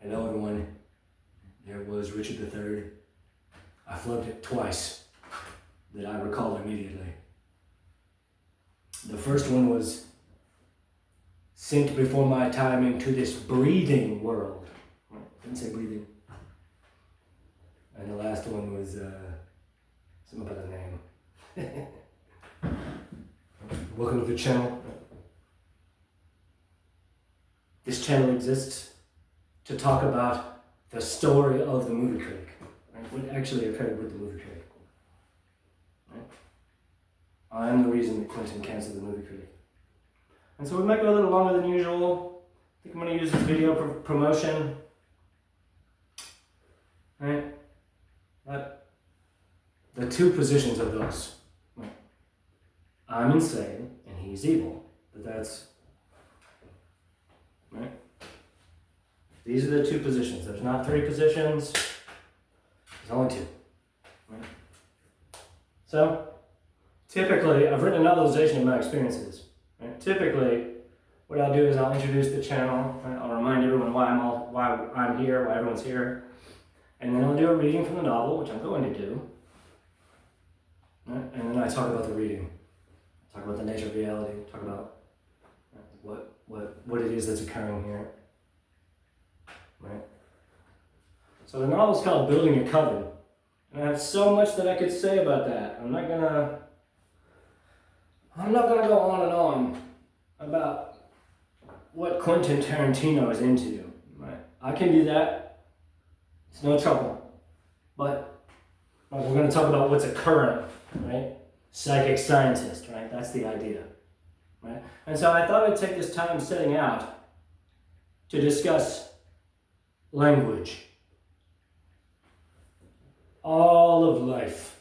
an older one. There was Richard III. I flubbed it twice that I recall immediately. The first one was sent before my time into this breathing world. Didn't say breathing. And the last one was something about a name. Welcome to the channel. This channel exists to talk about the story of the movie Critic, right? What actually occurred with the movie Critic. Right? I'm the reason that Quentin canceled the movie Critic. And so we might go a little longer than usual. I think I'm going to use this video for promotion. Right? But the two positions of those. Right? I'm insane and he's evil. But that's right. These are the two positions. There's not three positions. There's only two. Right? So, typically, I've written a novelization of my experiences. Right? Typically, what I'll do is I'll introduce the channel. Right? I'll remind everyone why I'm here, why everyone's here. And then I'll do a reading from the novel, which I'm going to do. Right? And then I talk about the reading. Talk about the nature of reality. Talk about what it is that's occurring here. Right? So the novel's called Building a Coven. And I have so much that I could say about that. I'm not gonna go on and on about what Quentin Tarantino is into. Right? I can do that. It's no trouble. But we're going to talk about what's occurring, right? Psychic scientist, right? That's the idea, right? And so I thought I'd take this time setting out to discuss language. All of life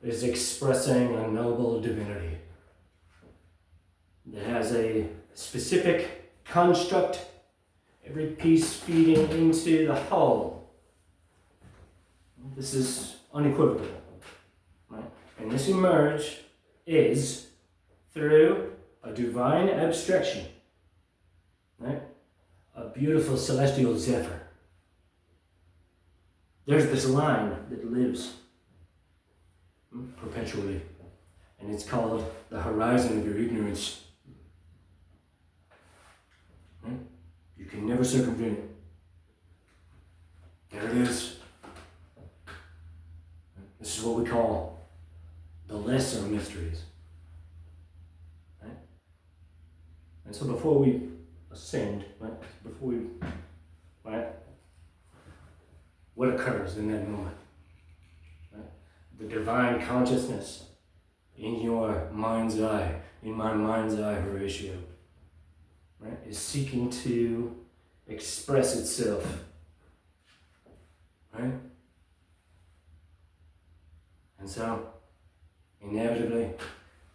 is expressing a noble divinity that has a specific construct, every piece feeding into the whole. This is unequivocal, right? And this emerge is through a divine abstraction, right? A beautiful celestial zephyr. There's this line that lives perpetually, and it's called the horizon of your ignorance. Right? You can never circumvent it. There it is. This is what we call the lesser mysteries. Right? And so before we ascend, right? What occurs in that moment? Right? The divine consciousness in your mind's eye, in my mind's eye, Horatio, right, is seeking to express itself. Right? And so, inevitably,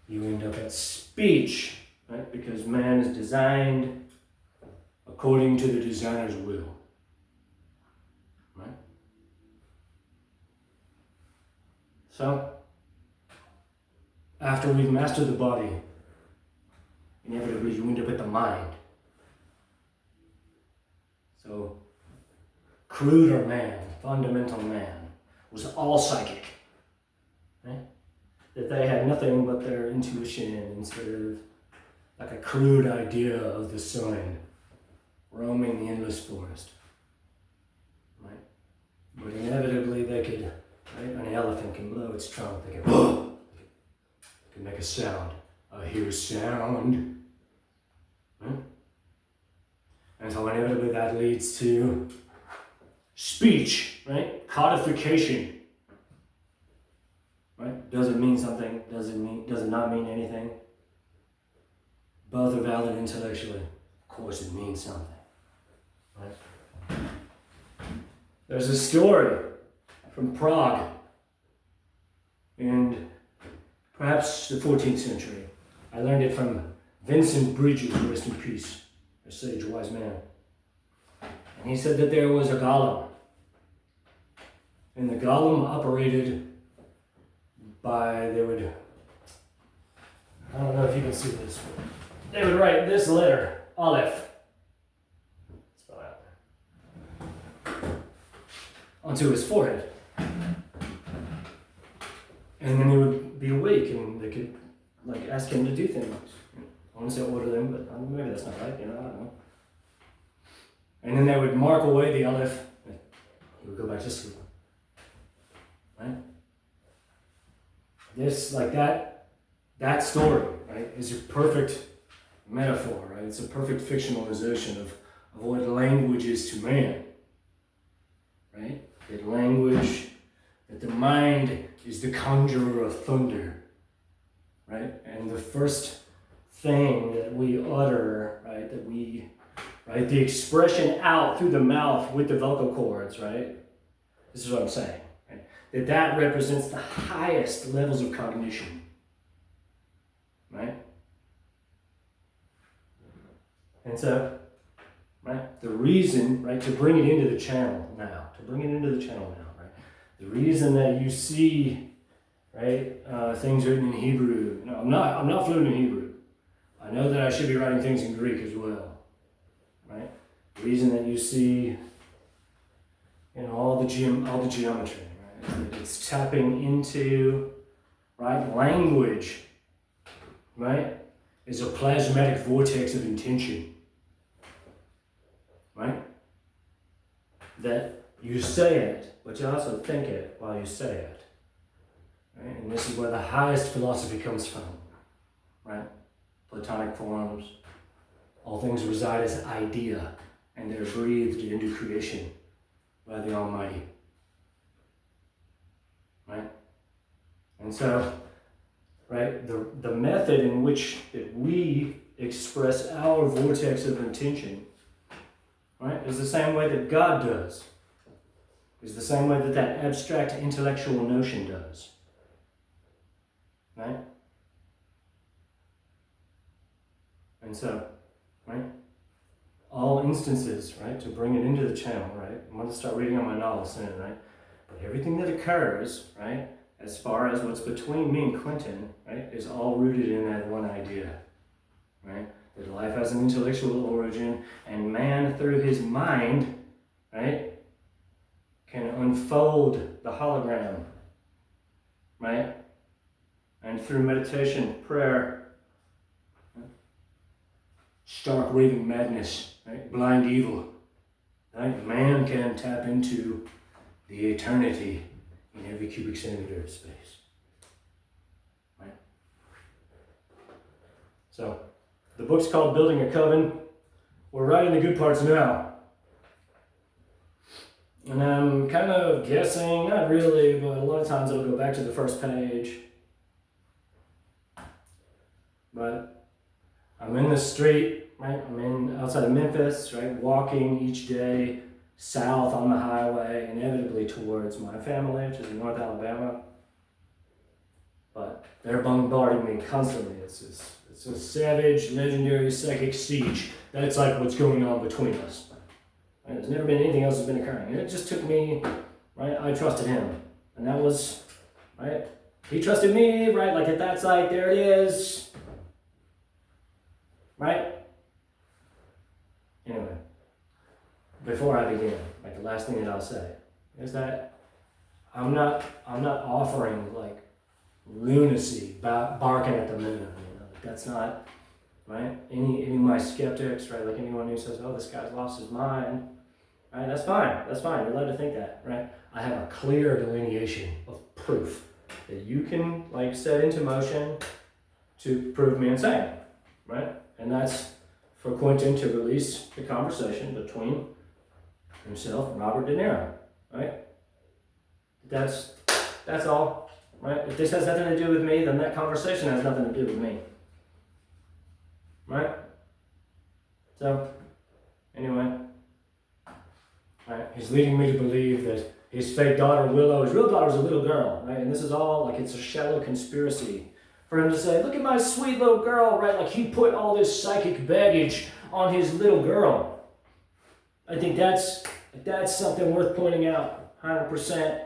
you end up at speech, right? Because man is designed according to the designer's will, right? So, after we've mastered the body, inevitably you end up at the mind. So, cruder man, fundamental man, was all psychic. Right? That they had nothing but their intuition instead of like a crude idea of the sun roaming the endless forest. Right? But inevitably they could, right? An elephant can blow its trunk, they can, whoa! It can make a sound. I hear sound. Right? And so inevitably that leads to speech, right? Codification. Right? Does it mean something? Does it not mean anything? Both are valid intellectually. Of course it means something. Right? There's a story from Prague in perhaps the 14th century. I learned it from Vincent Bridges, rest in peace, a sage, wise man. And he said that there was a golem. And the golem operated by, I don't know if you can see this, but they would write this letter, Aleph. Spell out. onto his forehead. And then he would be awake and they could like ask him to do things. I want to say order them, but maybe that's not right, I don't know. And then they would mark away the aleph, and he would go back to sleep. Right? This, like that story, right, is a perfect metaphor, right? It's a perfect fictionalization of what language is to man. Right? That language, that the mind is the conjurer of thunder. Right? And the first thing that we utter, right, the expression out through the mouth with the vocal cords, right? This is what I'm saying, right? That represents the highest levels of cognition, right? And so, right, the reason, right, to bring it into the channel now, right? The reason that you see, right, things written in Hebrew. No, I'm not fluent in Hebrew. I know that I should be writing things in Greek as well, right? The reason that you see, all the geometry, right? It's tapping into, right, language, right, is a plasmatic vortex of intention, right? That you say it, but you also think it while you say it. Right? And this is where the highest philosophy comes from, right? Platonic forms. All things reside as idea, and they're breathed into creation by the Almighty. Right? And so, right, the method in which that we express our vortex of intention, right, is the same way that God does. Is the same way that abstract intellectual notion does. Right? And so, right, all instances, right, to bring it into the channel, right, I'm going to start reading on my novel soon, right, but everything that occurs, right, as far as what's between me and Quentin, right, is all rooted in that one idea, right, that life has an intellectual origin, and man, through his mind, right, can unfold the hologram, right, and through meditation, prayer, stark raving madness, right? Blind evil, right? Man can tap into the eternity in every cubic centimeter of space, right? So, the book's called Building a Coven. We're writing the good parts now. And I'm kind of guessing, not really, but a lot of times it'll go back to the first page. But I'm in the street, right? I'm outside of Memphis, right? Walking each day south on the highway, inevitably towards my family, which is in North Alabama. But they're bombarding me constantly. It's a savage, legendary psychic siege. That's like what's going on between us. Right? There's never been anything else that's been occurring. And it just took me, right? I trusted him. And that was, right? He trusted me, right? Like at that site, there it is. Right? Anyway, before I begin, like the last thing that I'll say is that I'm not offering like lunacy, barking at the moon. That's not, right? Any of my skeptics, right? Like anyone who says, "Oh, this guy's lost his mind," right? That's fine. You're allowed to think that, right? I have a clear delineation of proof that you can like set into motion to prove me insane, right? And that's for Quentin to release the conversation between himself and Robert De Niro, right? That's all, right? If this has nothing to do with me, then that conversation has nothing to do with me, right? So, anyway, right? He's leading me to believe that his fake daughter Willow, his real daughter's a little girl, right? And this is all like it's a shallow conspiracy for him to say, "Look at my sweet little girl," right? Like he put all this psychic baggage on his little girl. I think that's something worth pointing out, 100%,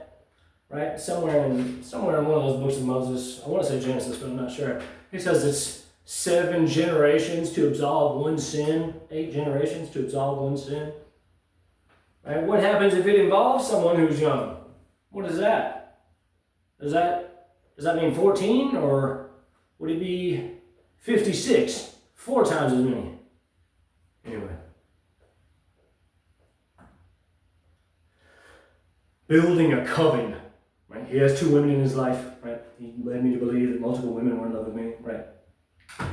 right? Somewhere in one of those books of Moses, I want to say Genesis, but I'm not sure. He says it's 7 generations to absolve one sin, 8 generations to absolve one sin. Right? What happens if it involves someone who's young? What is that? Does that mean 14, or would it be 56? 4 times as many. Anyway. Building a coven. Right? He has 2 women in his life. Right? He led me to believe that multiple women were in love with me. Right?